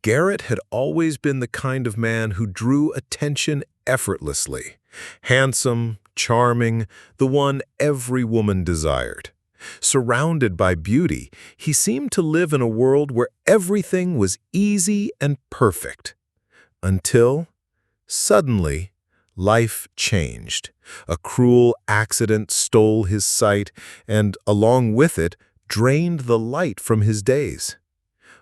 Garrett had always been the kind of man who drew attention effortlessly. Handsome, charming, the one every woman desired. Surrounded by beauty, he seemed to live in a world where everything was easy and perfect. Until, suddenly, life changed. A cruel accident stole his sight and, along with it, drained the light from his days.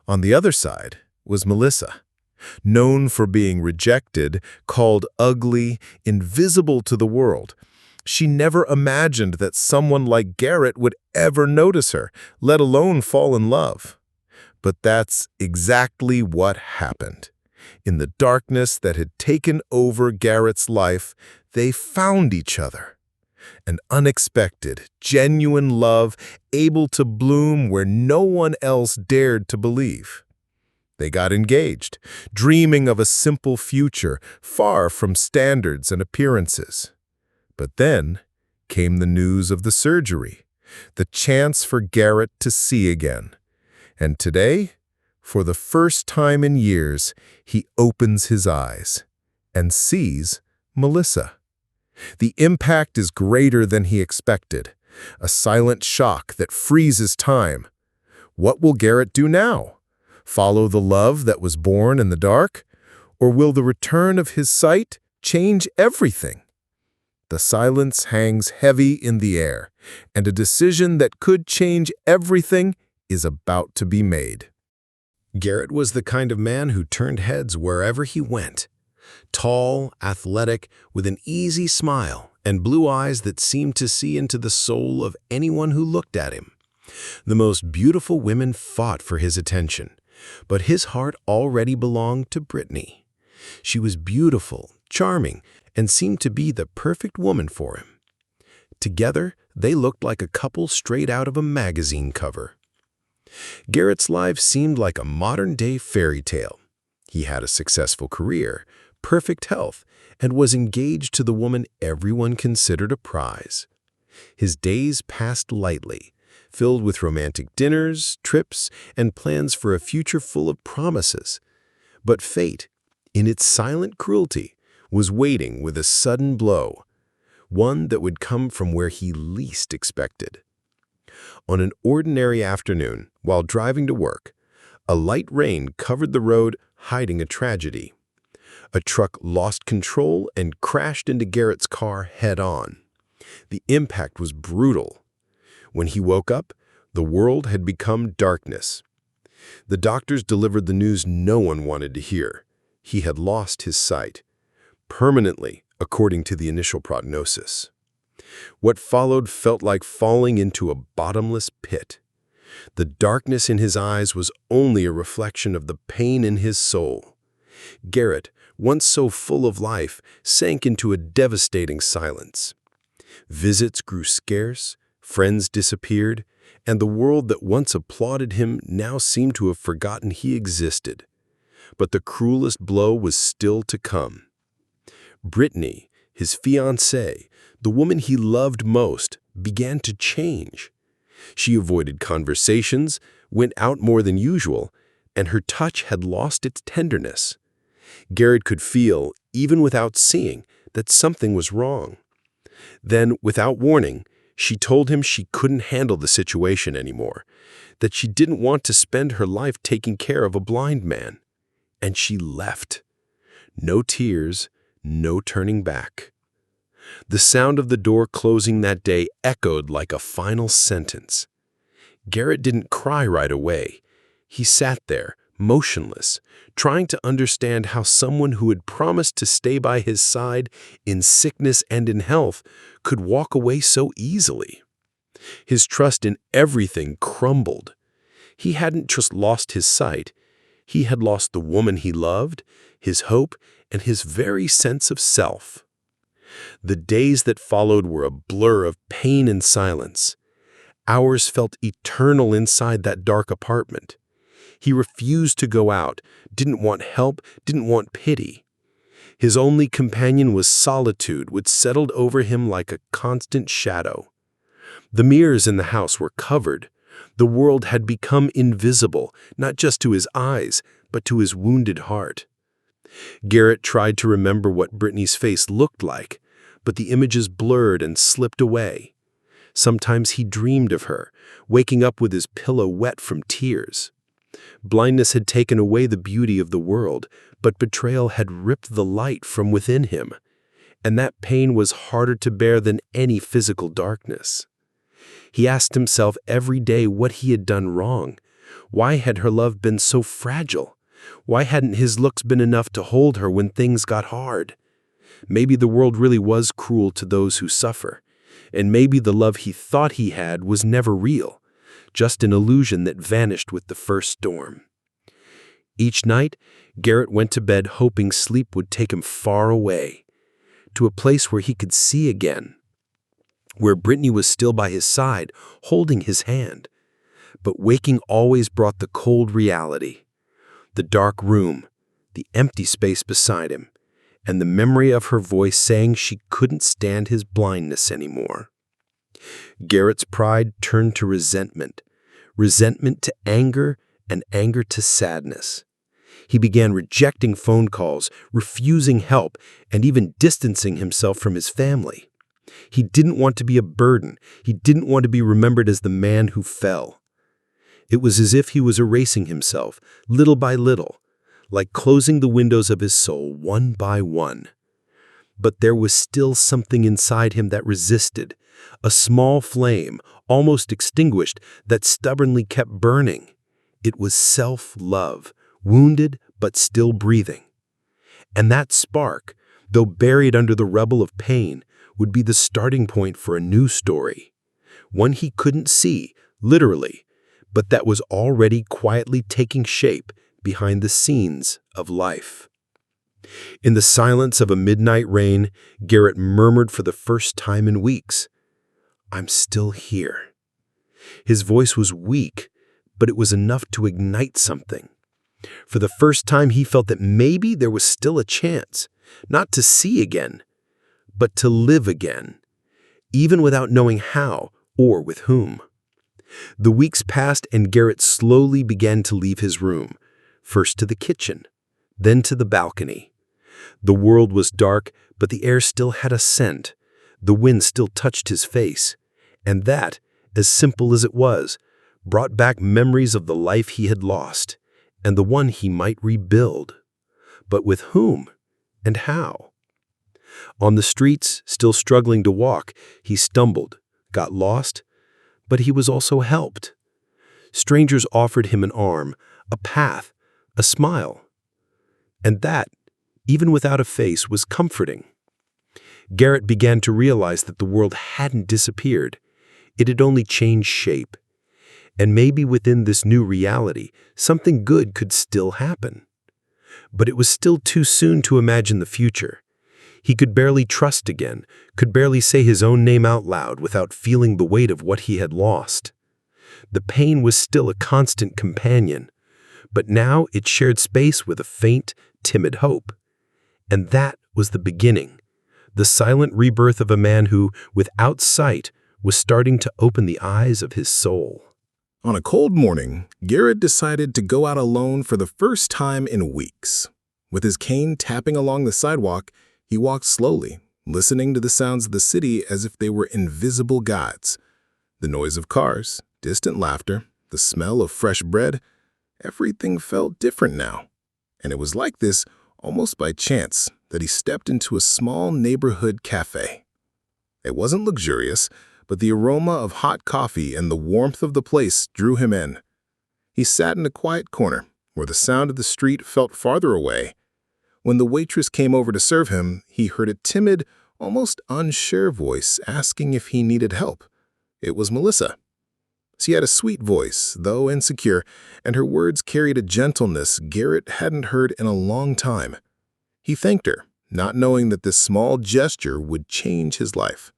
On the other side was Melissa. Known for being rejected, called ugly, invisible to the world. She never imagined that someone like Garrett would ever notice her, let alone fall in love. But that's exactly what happened. In the darkness that had taken over Garrett's life, they found each other. An unexpected, genuine love able to bloom where no one else dared to believe. They got engaged, dreaming of a simple future, far from standards and appearances. But then came the news of the surgery, the chance for Garrett to see again. And today, for the first time in years, he opens his eyes and sees Melissa. The impact is greater than he expected, a silent shock that freezes time. What will Garrett do now? Follow the love that was born in the dark? Or will the return of his sight change everything? The silence hangs heavy in the air, and a decision that could change everything is about to be made. Garrett was the kind of man who turned heads wherever he went. Tall, athletic, with an easy smile and blue eyes that seemed to see into the soul of anyone who looked at him. The most beautiful women fought for his attention, but his heart already belonged to Brittany. She was beautiful, charming, and seemed to be the perfect woman for him. Together, they looked like a couple straight out of a magazine cover. Garrett's life seemed like a modern-day fairy tale. He had a successful career, perfect health, and was engaged to the woman everyone considered a prize. His days passed lightly, filled with romantic dinners, trips, and plans for a future full of promises. But fate, in its silent cruelty, was waiting with a sudden blow, one that would come from where he least expected. On an ordinary afternoon, while driving to work, a light rain covered the road, hiding a tragedy. A truck lost control and crashed into Garrett's car head-on. The impact was brutal. When he woke up, the world had become darkness. The doctors delivered the news no one wanted to hear. He had lost his sight, permanently, according to the initial prognosis. What followed felt like falling into a bottomless pit. The darkness in his eyes was only a reflection of the pain in his soul. Garrett, once so full of life, sank into a devastating silence. Visits grew scarce, friends disappeared, and the world that once applauded him now seemed to have forgotten he existed. But the cruelest blow was still to come. Brittany, his fiancée, the woman he loved most, began to change. She avoided conversations, went out more than usual, and her touch had lost its tenderness. Garrett could feel, even without seeing, that something was wrong. Then, without warning, she told him she couldn't handle the situation anymore, that she didn't want to spend her life taking care of a blind man. And she left. No tears, no turning back. The sound of the door closing that day echoed like a final sentence. Garrett didn't cry right away. He sat there, motionless, trying to understand how someone who had promised to stay by his side in sickness and in health could walk away so easily. His trust in everything crumbled. He hadn't just lost his sight. He had lost the woman he loved, his hope, and his very sense of self. The days that followed were a blur of pain and silence. Hours felt eternal inside that dark apartment. He refused to go out, didn't want help, didn't want pity. His only companion was solitude, which settled over him like a constant shadow. The mirrors in the house were covered. The world had become invisible, not just to his eyes, but to his wounded heart. Garrett tried to remember what Brittany's face looked like, but the images blurred and slipped away. Sometimes he dreamed of her, waking up with his pillow wet from tears. Blindness had taken away the beauty of the world, but betrayal had ripped the light from within him, and that pain was harder to bear than any physical darkness. He asked himself every day what he had done wrong. Why had her love been so fragile? Why hadn't his looks been enough to hold her when things got hard? Maybe the world really was cruel to those who suffer, and maybe the love he thought he had was never real, just an illusion that vanished with the first storm. Each night, Garrett went to bed hoping sleep would take him far away, to a place where he could see again, where Brittany was still by his side, holding his hand. But waking always brought the cold reality, the dark room, the empty space beside him, and the memory of her voice saying she couldn't stand his blindness anymore. Garrett's pride turned to resentment to anger, and anger to sadness. He began rejecting phone calls, refusing help, and even distancing himself from his family. He didn't want to be a burden. He didn't want to be remembered as the man who fell. It was as if he was erasing himself, little by little, like closing the windows of his soul one by one. But there was still something inside him that resisted, a small flame, almost extinguished, that stubbornly kept burning. It was self-love, wounded but still breathing. And that spark, though buried under the rubble of pain, would be the starting point for a new story. One he couldn't see, literally, but that was already quietly taking shape behind the scenes of life. In the silence of a midnight rain, Garrett murmured for the first time in weeks, "I'm still here." His voice was weak, but it was enough to ignite something. For the first time, he felt that maybe there was still a chance, not to see again, but to live again, even without knowing how or with whom. The weeks passed and Garrett slowly began to leave his room, first to the kitchen, then to the balcony. The world was dark, but the air still had a scent. The wind still touched his face, and that, as simple as it was, brought back memories of the life he had lost and the one he might rebuild. But with whom and how? On the streets, still struggling to walk, he stumbled, got lost, but he was also helped. Strangers offered him an arm, a path, a smile. And that, even without a face, was comforting. Garrett began to realize that the world hadn't disappeared. It had only changed shape. And maybe within this new reality, something good could still happen. But it was still too soon to imagine the future. He could barely trust again, could barely say his own name out loud without feeling the weight of what he had lost. The pain was still a constant companion, but now it shared space with a faint, timid hope. And that was the beginning, the silent rebirth of a man who, without sight, was starting to open the eyes of his soul. On a cold morning, Garrett decided to go out alone for the first time in weeks. With his cane tapping along the sidewalk, he walked slowly, listening to the sounds of the city as if they were invisible guides. The noise of cars, distant laughter, the smell of fresh bread, everything felt different now. And it was like this, almost by chance, that he stepped into a small neighborhood cafe. It wasn't luxurious, but the aroma of hot coffee and the warmth of the place drew him in. He sat in a quiet corner, where the sound of the street felt farther away. When the waitress came over to serve him, he heard a timid, almost unsure voice asking if he needed help. It was Melissa. She had a sweet voice, though insecure, and her words carried a gentleness Garrett hadn't heard in a long time. He thanked her, not knowing that this small gesture would change his life.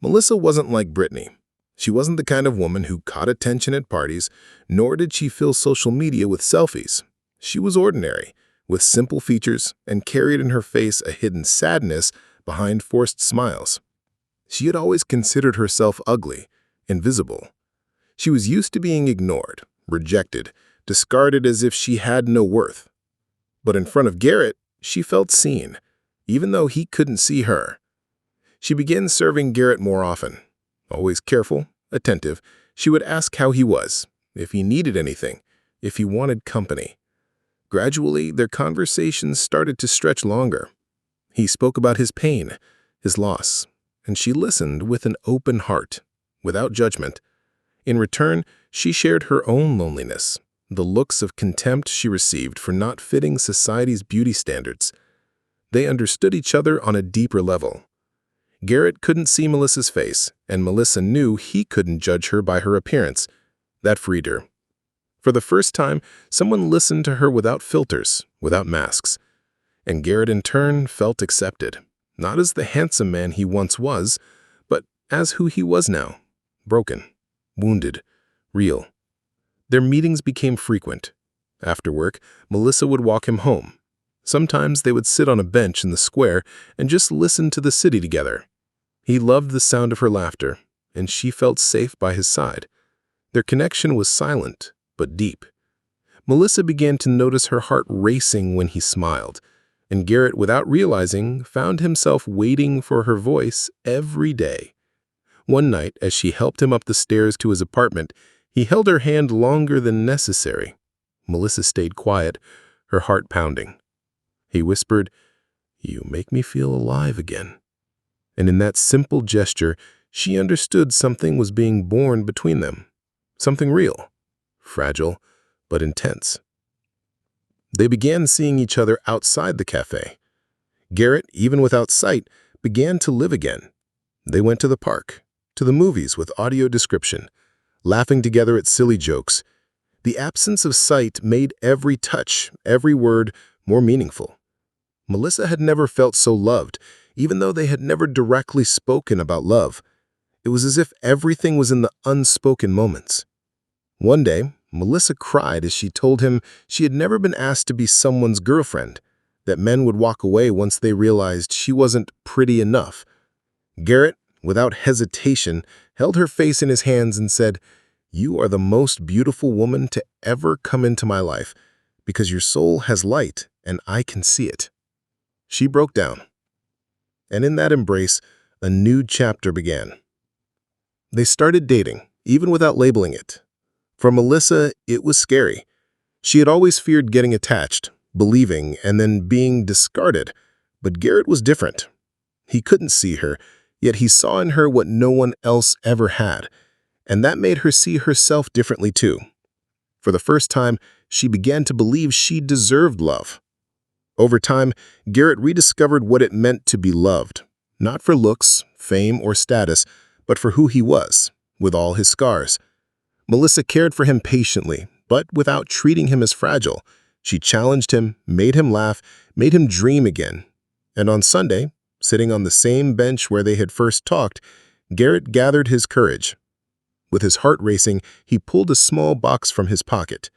Melissa wasn't like Brittany. She wasn't the kind of woman who caught attention at parties, nor did she fill social media with selfies. She was ordinary, with simple features, and carried in her face a hidden sadness behind forced smiles. She had always considered herself ugly, invisible. She was used to being ignored, rejected, discarded as if she had no worth. But in front of Garrett, she felt seen, even though he couldn't see her. She began serving Garrett more often. Always careful, attentive, she would ask how he was, if he needed anything, if he wanted company. Gradually, their conversations started to stretch longer. He spoke about his pain, his loss, and she listened with an open heart, without judgment. In return, she shared her own loneliness, the looks of contempt she received for not fitting society's beauty standards. They understood each other on a deeper level. Garrett couldn't see Melissa's face, and Melissa knew he couldn't judge her by her appearance. That freed her. For the first time, someone listened to her without filters, without masks. And Garrett in turn felt accepted, not as the handsome man he once was, but as who he was now, broken, wounded, real. Their meetings became frequent. After work, Melissa would walk him home. Sometimes they would sit on a bench in the square and just listen to the city together. He loved the sound of her laughter, and she felt safe by his side. Their connection was silent, but deep. Melissa began to notice her heart racing when he smiled, and Garrett, without realizing, found himself waiting for her voice every day. One night, as she helped him up the stairs to his apartment, he held her hand longer than necessary. Melissa stayed quiet, her heart pounding. He whispered, "You make me feel alive again." And in that simple gesture, she understood something was being born between them. Something real, fragile, but intense. They began seeing each other outside the cafe. Garrett, even without sight, began to live again. They went to the park, to the movies with audio description, laughing together at silly jokes. The absence of sight made every touch, every word, more meaningful. Melissa had never felt so loved, even though they had never directly spoken about love. It was as if everything was in the unspoken moments. One day, Melissa cried as she told him she had never been asked to be someone's girlfriend, that men would walk away once they realized she wasn't pretty enough. Garrett, without hesitation, held her face in his hands and said, "You are the most beautiful woman to ever come into my life, because your soul has light and I can see it." She broke down. And in that embrace, a new chapter began. They started dating, even without labeling it. For Melissa, it was scary. She had always feared getting attached, believing, and then being discarded. But Garrett was different. He couldn't see her, yet he saw in her what no one else ever had. And that made her see herself differently too. For the first time, she began to believe she deserved love. Over time, Garrett rediscovered what it meant to be loved, not for looks, fame, or status, but for who he was, with all his scars. Melissa cared for him patiently, but without treating him as fragile. She challenged him, made him laugh, made him dream again. And on Sunday, sitting on the same bench where they had first talked, Garrett gathered his courage. With his heart racing, he pulled a small box from his pocket.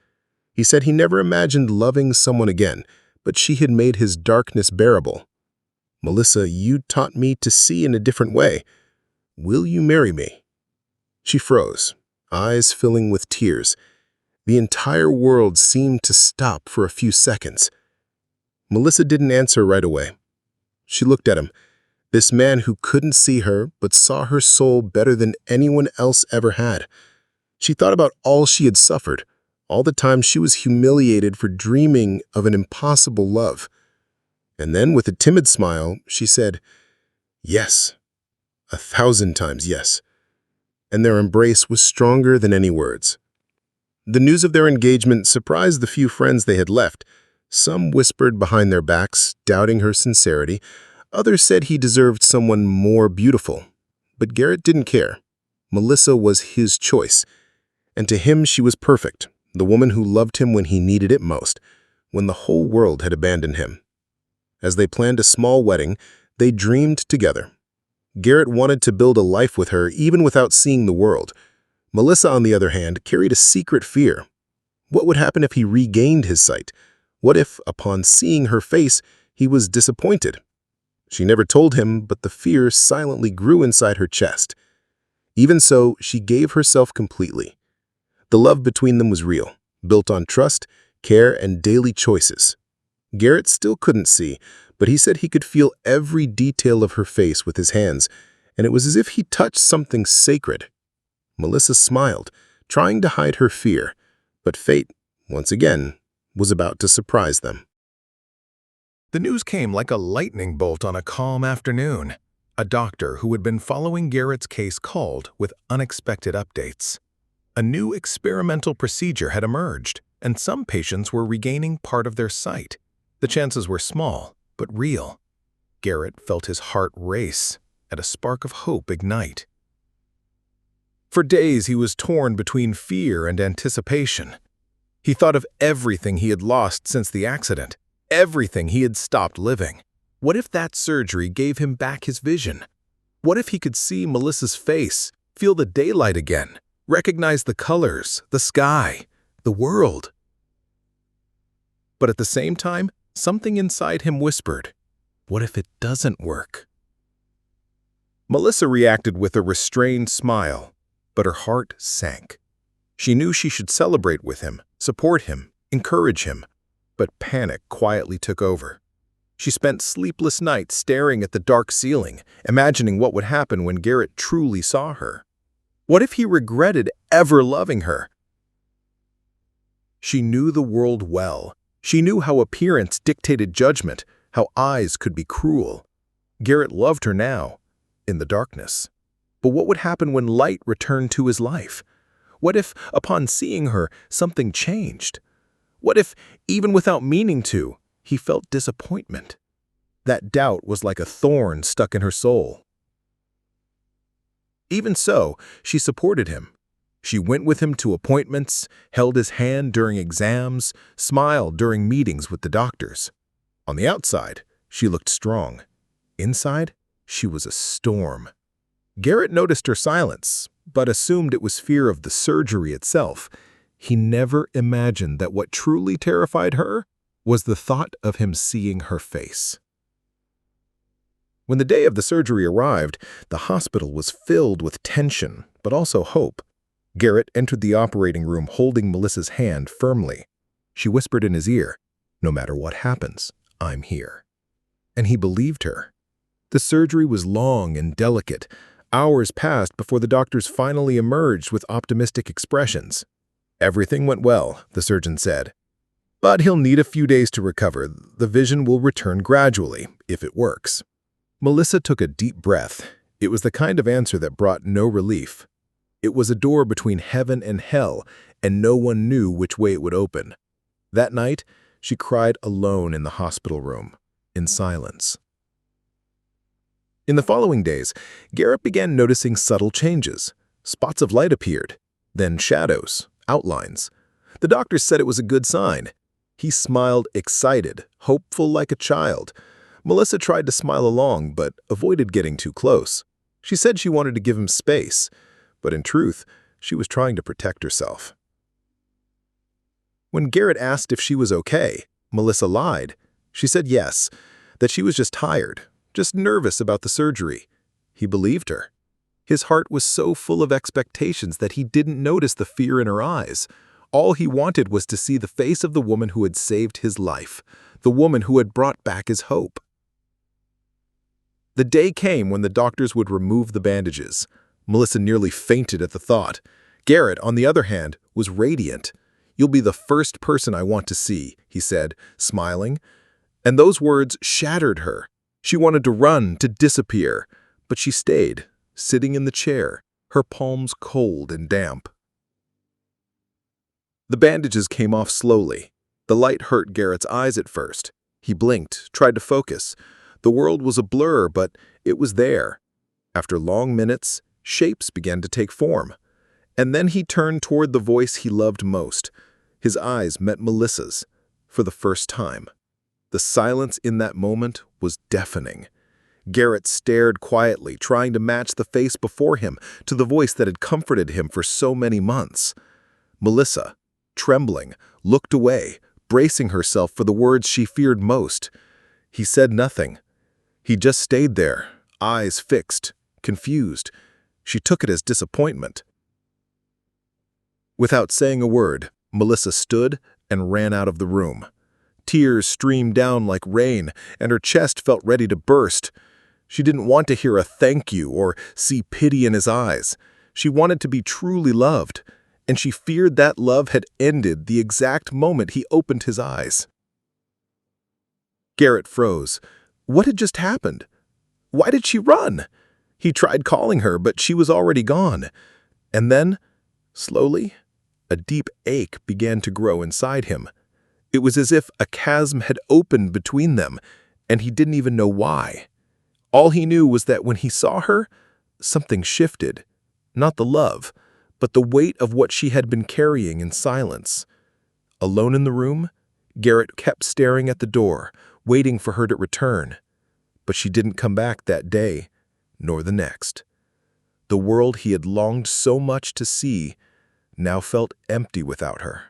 He said he never imagined loving someone again, but she had made his darkness bearable. "Melissa, you taught me to see in a different way. Will you marry me?" She froze, eyes filling with tears. The entire world seemed to stop for a few seconds. Melissa didn't answer right away. She looked at him, this man who couldn't see her but saw her soul better than anyone else ever had. She thought about all she had suffered, all the time she was humiliated for dreaming of an impossible love. And then, with a timid smile, she said, "Yes, 1,000 times yes." And their embrace was stronger than any words. The news of their engagement surprised the few friends they had left. Some whispered behind their backs, doubting her sincerity. Others said he deserved someone more beautiful. But Garrett didn't care. Melissa was his choice. And to him she was perfect, the woman who loved him when he needed it most, when the whole world had abandoned him. As they planned a small wedding, they dreamed together. Garrett wanted to build a life with her even without seeing the world. Melissa, on the other hand, carried a secret fear. What would happen if he regained his sight? What if, upon seeing her face, he was disappointed? She never told him, but the fear silently grew inside her chest. Even so, she gave herself completely. The love between them was real, built on trust, care, and daily choices. Garrett still couldn't see, but he said he could feel every detail of her face with his hands, and it was as if he touched something sacred. Melissa smiled, trying to hide her fear, but fate, once again, was about to surprise them. The news came like a lightning bolt on a calm afternoon. A doctor who had been following Garrett's case called with unexpected updates. A new experimental procedure had emerged, and some patients were regaining part of their sight. The chances were small, but real. Garrett felt his heart race, and a spark of hope ignite. For days he was torn between fear and anticipation. He thought of everything he had lost since the accident, everything he had stopped living. What if that surgery gave him back his vision? What if he could see Melissa's face, feel the daylight again, recognize the colors, the sky, the world? But at the same time, something inside him whispered, what if it doesn't work? Melissa reacted with a restrained smile, but her heart sank. She knew she should celebrate with him, support him, encourage him, but panic quietly took over. She spent sleepless nights staring at the dark ceiling, imagining what would happen when Garrett truly saw her. What if he regretted ever loving her? She knew the world well. She knew how appearance dictated judgment, how eyes could be cruel. Garrett loved her now, in the darkness. But what would happen when light returned to his life? What if, upon seeing her, something changed? What if, even without meaning to, he felt disappointment? That doubt was like a thorn stuck in her soul. Even so, she supported him. She went with him to appointments, held his hand during exams, smiled during meetings with the doctors. On the outside, she looked strong. Inside, she was a storm. Garrett noticed her silence, but assumed it was fear of the surgery itself. He never imagined that what truly terrified her was the thought of him seeing her face. When the day of the surgery arrived, the hospital was filled with tension, but also hope. Garrett entered the operating room holding Melissa's hand firmly. She whispered in his ear, "No matter what happens, I'm here." And he believed her. The surgery was long and delicate. Hours passed before the doctors finally emerged with optimistic expressions. "Everything went well," the surgeon said. "But he'll need a few days to recover. The vision will return gradually, if it works." Melissa took a deep breath. It was the kind of answer that brought no relief. It was a door between heaven and hell, and no one knew which way it would open. That night, she cried alone in the hospital room, in silence. In the following days, Garrett began noticing subtle changes. Spots of light appeared, then shadows, outlines. The doctors said it was a good sign. He smiled excited, hopeful like a child. Melissa tried to smile along, but avoided getting too close. She said she wanted to give him space, but in truth, she was trying to protect herself. When Garrett asked if she was okay, Melissa lied. She said yes, that she was just tired, just nervous about the surgery. He believed her. His heart was so full of expectations that he didn't notice the fear in her eyes. All he wanted was to see the face of the woman who had saved his life, the woman who had brought back his hope. The day came when the doctors would remove the bandages. Melissa nearly fainted at the thought. Garrett, on the other hand, was radiant. "You'll be the first person I want to see," he said, smiling. And those words shattered her. She wanted to run, to disappear, but she stayed, sitting in the chair, her palms cold and damp. The bandages came off slowly. The light hurt Garrett's eyes at first. He blinked, tried to focus. The world was a blur, but it was there. After long minutes, shapes began to take form. And then he turned toward the voice he loved most. His eyes met Melissa's, for the first time. The silence in that moment was deafening. Garrett stared quietly, trying to match the face before him to the voice that had comforted him for so many months. Melissa, trembling, looked away, bracing herself for the words she feared most. He said nothing. He just stayed there, eyes fixed, confused. She took it as disappointment. Without saying a word, Melissa stood and ran out of the room. Tears streamed down like rain, and her chest felt ready to burst. She didn't want to hear a thank you or see pity in his eyes. She wanted to be truly loved, and she feared that love had ended the exact moment he opened his eyes. Garrett froze. What had just happened? Why did she run? He tried calling her, but she was already gone. And then, slowly, a deep ache began to grow inside him. It was as if a chasm had opened between them, and he didn't even know why. All he knew was that when he saw her, something shifted. Not the love, but the weight of what she had been carrying in silence. Alone in the room, Garrett kept staring at the door, waiting for her to return. But she didn't come back that day, nor the next. The world he had longed so much to see now felt empty without her.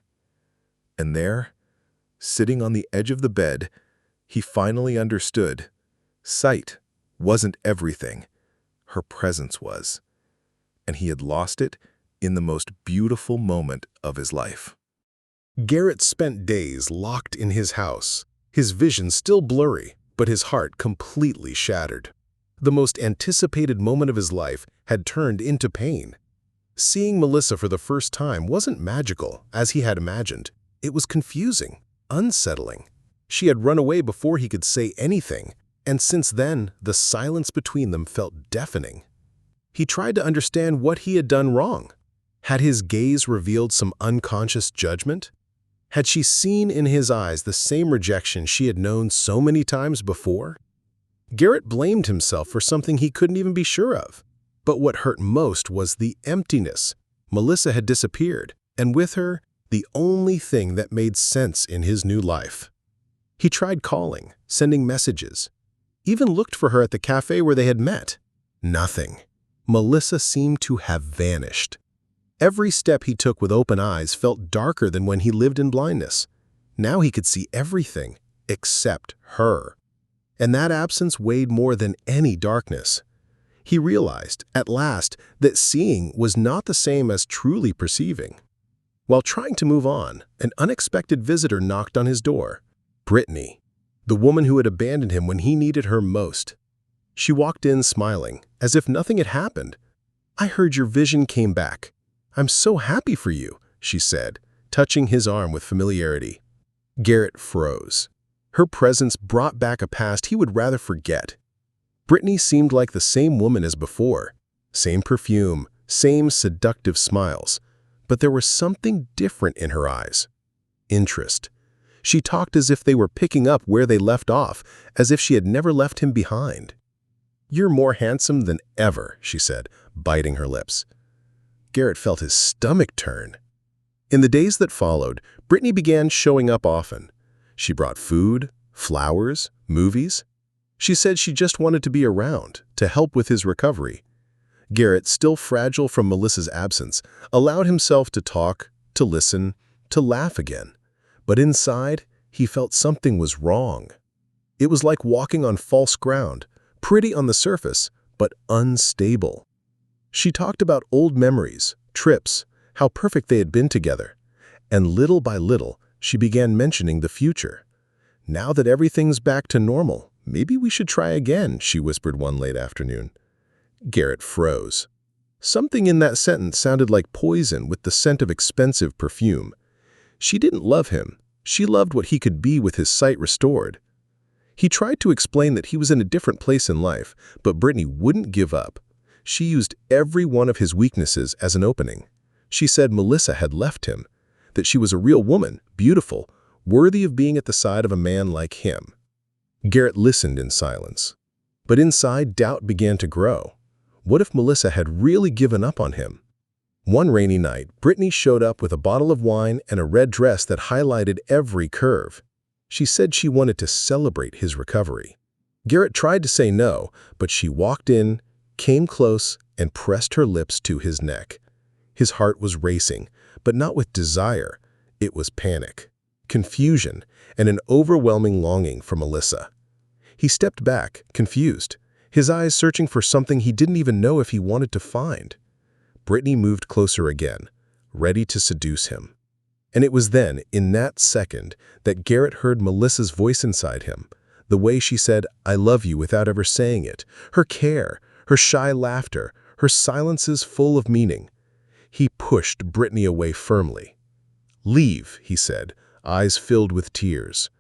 And there, sitting on the edge of the bed, he finally understood. Sight wasn't everything. Her presence was. And he had lost it in the most beautiful moment of his life. Garrett spent days locked in his house, his vision still blurry, but his heart completely shattered. The most anticipated moment of his life had turned into pain. Seeing Melissa for the first time wasn't magical, as he had imagined. It was confusing, unsettling. She had run away before he could say anything, and since then, the silence between them felt deafening. He tried to understand what he had done wrong. Had his gaze revealed some unconscious judgment? Had she seen in his eyes the same rejection she had known so many times before? Garrett blamed himself for something he couldn't even be sure of. But what hurt most was the emptiness. Melissa had disappeared, and with her, the only thing that made sense in his new life. He tried calling, sending messages, even looked for her at the cafe where they had met. Nothing. Melissa seemed to have vanished. Every step he took with open eyes felt darker than when he lived in blindness. Now he could see everything except her. And that absence weighed more than any darkness. He realized, at last, that seeing was not the same as truly perceiving. While trying to move on, an unexpected visitor knocked on his door. Brittany, the woman who had abandoned him when he needed her most. She walked in smiling, as if nothing had happened. "I heard your vision came back. I'm so happy for you," she said, touching his arm with familiarity. Garrett froze. Her presence brought back a past he would rather forget. Brittany seemed like the same woman as before. Same perfume, same seductive smiles. But there was something different in her eyes. Interest. She talked as if they were picking up where they left off, as if she had never left him behind. "You're more handsome than ever," she said, biting her lips. Garrett felt his stomach turn. In the days that followed, Brittany began showing up often. She brought food, flowers, movies. She said she just wanted to be around, to help with his recovery. Garrett, still fragile from Melissa's absence, allowed himself to talk, to listen, to laugh again. But inside, he felt something was wrong. It was like walking on false ground, pretty on the surface, but unstable. She talked about old memories, trips, how perfect they had been together. And little by little, she began mentioning the future. "Now that everything's back to normal, maybe we should try again," she whispered one late afternoon. Garrett froze. Something in that sentence sounded like poison with the scent of expensive perfume. She didn't love him. She loved what he could be with his sight restored. He tried to explain that he was in a different place in life, but Brittany wouldn't give up. She used every one of his weaknesses as an opening. She said Melissa had left him, that she was a real woman, beautiful, worthy of being at the side of a man like him. Garrett listened in silence. But inside, doubt began to grow. What if Melissa had really given up on him? One rainy night, Brittany showed up with a bottle of wine and a red dress that highlighted every curve. She said she wanted to celebrate his recovery. Garrett tried to say no, but she walked in, came close, and pressed her lips to his neck. His heart was racing, but not with desire. It was panic, confusion, and an overwhelming longing for Melissa. He stepped back, confused, his eyes searching for something he didn't even know if he wanted to find. Brittany moved closer again, ready to seduce him. And it was then, in that second, that Garrett heard Melissa's voice inside him. The way she said, "I love you," without ever saying it. Her care, her shy laughter, her silences full of meaning. He pushed Brittany away firmly. "Leave," he said, eyes filled with tears.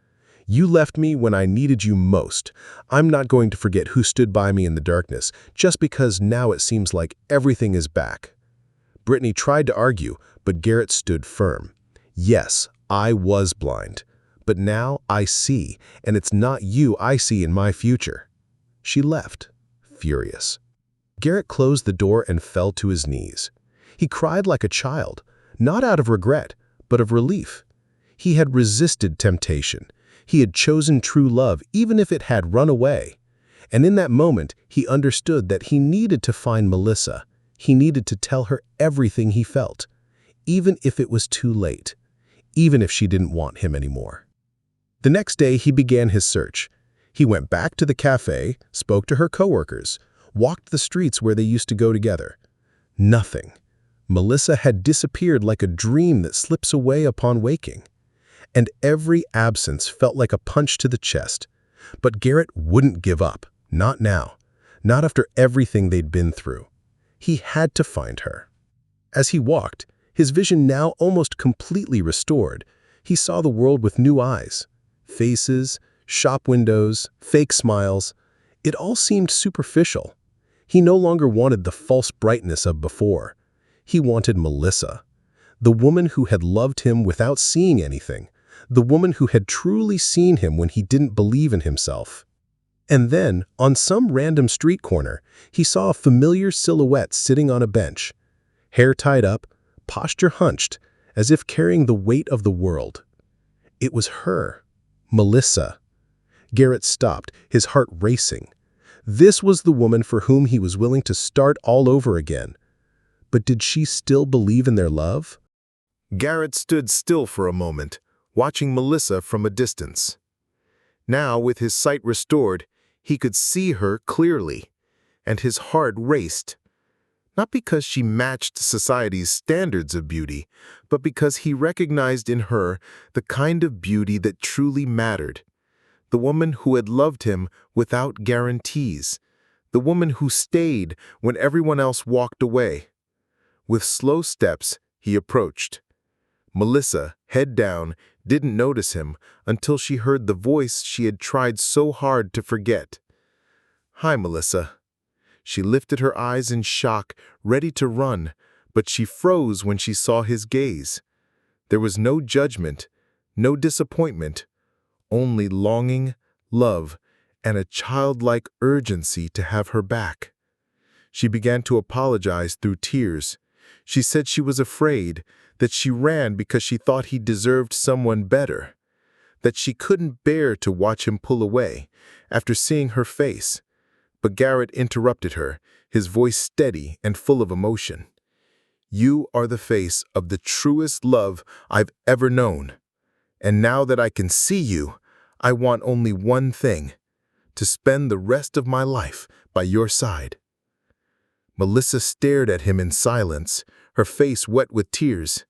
"You left me when I needed you most. I'm not going to forget who stood by me in the darkness, just because now it seems like everything is back." Brittany tried to argue, but Garrett stood firm. "Yes, I was blind. But now I see, and it's not you I see in my future." She left, furious. Garrett closed the door and fell to his knees. He cried like a child, not out of regret, but of relief. He had resisted temptation. He had chosen true love, even if it had run away. And in that moment, he understood that he needed to find Melissa. He needed to tell her everything he felt, even if it was too late, even if she didn't want him anymore. The next day, he began his search. He went back to the cafe, spoke to her coworkers, walked the streets where they used to go together. Nothing. Melissa had disappeared like a dream that slips away upon waking. And every absence felt like a punch to the chest. But Garrett wouldn't give up, not now, not after everything they'd been through. He had to find her. As he walked, his vision now almost completely restored, he saw the world with new eyes. Faces, shop windows, fake smiles. It all seemed superficial. He no longer wanted the false brightness of before. He wanted Melissa, the woman who had loved him without seeing anything, the woman who had truly seen him when he didn't believe in himself. And then, on some random street corner, he saw a familiar silhouette sitting on a bench, hair tied up, posture hunched, as if carrying the weight of the world. It was her. Melissa. Garrett stopped, his heart racing. This was the woman for whom he was willing to start all over again. But did she still believe in their love? Garrett stood still for a moment, watching Melissa from a distance. Now, with his sight restored, he could see her clearly, and his heart raced. Not because she matched society's standards of beauty, but because he recognized in her the kind of beauty that truly mattered. The woman who had loved him without guarantees. The woman who stayed when everyone else walked away. With slow steps, he approached. Melissa, head down, didn't notice him until she heard the voice she had tried so hard to forget. "Hi, Melissa." She lifted her eyes in shock, ready to run, but she froze when she saw his gaze. There was no judgment, no disappointment, only longing, love, and a childlike urgency to have her back. She began to apologize through tears. She said she was afraid, that she ran because she thought he deserved someone better, that she couldn't bear to watch him pull away after seeing her face. But Garrett interrupted her, his voice steady and full of emotion. "You are the face of the truest love I've ever known. And now that I can see you, I want only one thing, to spend the rest of my life by your side." Melissa stared at him in silence, her face wet with tears.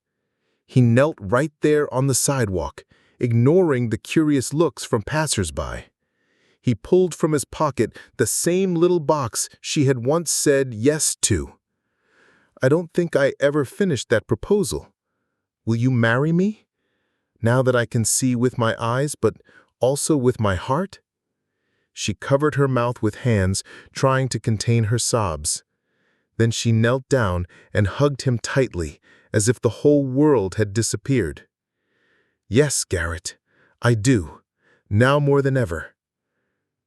He knelt right there on the sidewalk, ignoring the curious looks from passers-by. He pulled from his pocket the same little box she had once said yes to. "I don't think I ever finished that proposal. Will you marry me? Now that I can see with my eyes, but also with my heart?" She covered her mouth with hands, trying to contain her sobs. Then she knelt down and hugged him tightly, as if the whole world had disappeared. "Yes, Garrett, I do, now more than ever."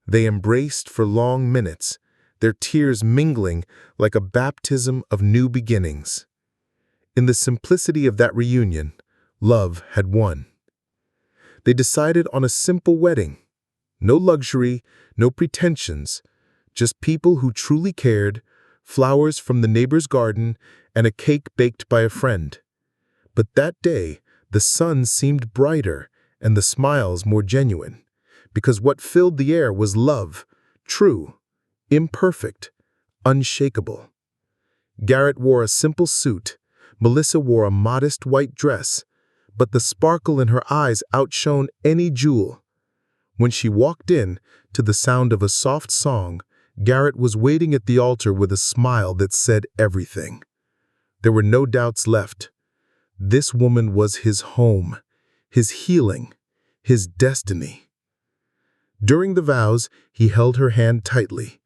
They embraced for long minutes, their tears mingling like a baptism of new beginnings. In the simplicity of that reunion, love had won. They decided on a simple wedding. No luxury, no pretensions, just people who truly cared, flowers from the neighbor's garden, and a cake baked by a friend. But that day, the sun seemed brighter and the smiles more genuine, because what filled the air was love, true, imperfect, unshakable. Garrett wore a simple suit, Melissa wore a modest white dress, but the sparkle in her eyes outshone any jewel. When she walked in, to the sound of a soft song, Garrett was waiting at the altar with a smile that said everything. There were no doubts left. This woman was his home, his healing, his destiny. During the vows, he held her hand tightly.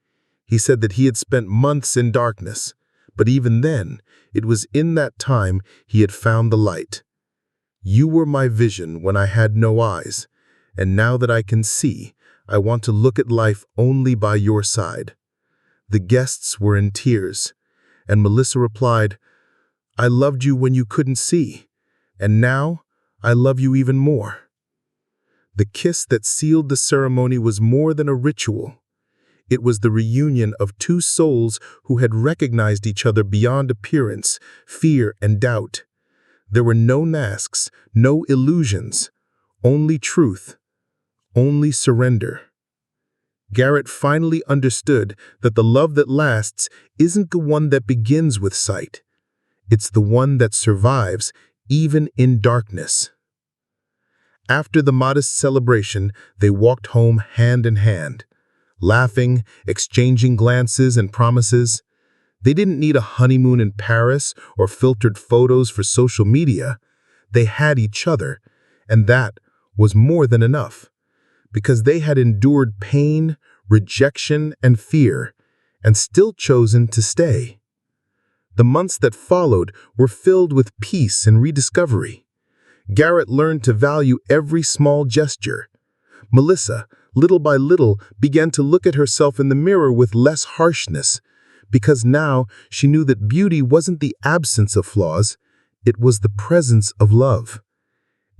He said that he had spent months in darkness, but even then, it was in that time he had found the light. You were my vision when I had no eyes, and now that I can see, I want to look at life only by your side. The guests were in tears, and Melissa replied, I loved you when you couldn't see, and now I love you even more. The kiss that sealed the ceremony was more than a ritual. It was the reunion of two souls who had recognized each other beyond appearance, fear, and doubt. There were no masks, no illusions, only truth, only surrender. Garrett finally understood that the love that lasts isn't the one that begins with sight. It's the one that survives even in darkness. After the modest celebration, they walked home hand in hand, laughing, exchanging glances and promises. They didn't need a honeymoon in Paris or filtered photos for social media. They had each other, and that was more than enough, because they had endured pain, rejection, and fear, and still chosen to stay. The months that followed were filled with peace and rediscovery. Garrett learned to value every small gesture. Melissa, little by little, began to look at herself in the mirror with less harshness, because now she knew that beauty wasn't the absence of flaws, it was the presence of love.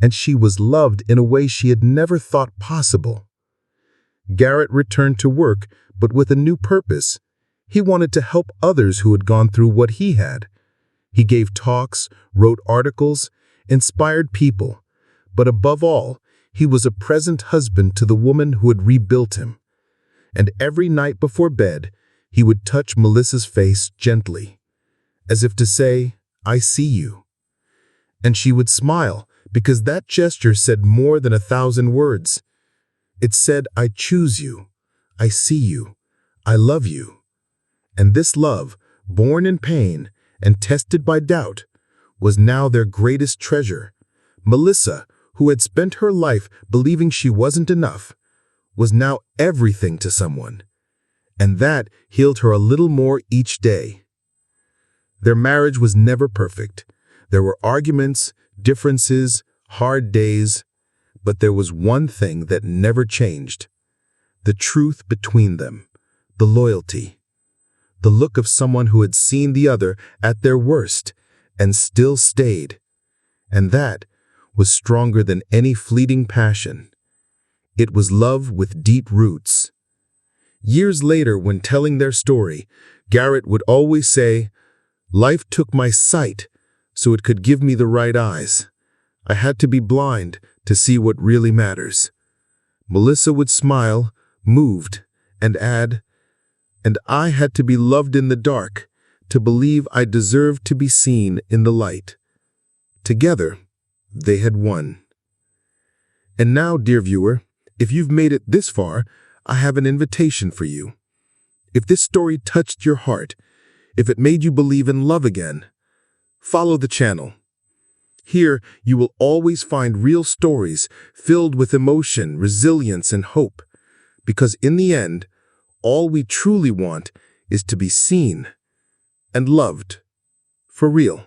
And she was loved in a way she had never thought possible. Garrett returned to work, but with a new purpose. He wanted to help others who had gone through what he had. He gave talks, wrote articles, inspired people, but above all, he was a present husband to the woman who had rebuilt him. And every night before bed, he would touch Melissa's face gently, as if to say, I see you. And she would smile, because that gesture said more than 1,000 words. It said, I choose you, I see you, I love you. And this love, born in pain and tested by doubt, was now their greatest treasure. Melissa, who had spent her life believing she wasn't enough, was now everything to someone. And that healed her a little more each day. Their marriage was never perfect. There were arguments, differences, hard days, but there was one thing that never changed: the truth between them, the loyalty. The look of someone who had seen the other at their worst and still stayed. And that was stronger than any fleeting passion. It was love with deep roots. Years later, when telling their story, Garrett would always say, Life took my sight so it could give me the right eyes. I had to be blind to see what really matters. Melissa would smile, moved, and add, and I had to be loved in the dark to believe I deserved to be seen in the light. Together, they had won. And now, dear viewer, if you've made it this far, I have an invitation for you. If this story touched your heart, if it made you believe in love again, follow the channel. Here, you will always find real stories filled with emotion, resilience, and hope, because in the end, all we truly want is to be seen and loved for real.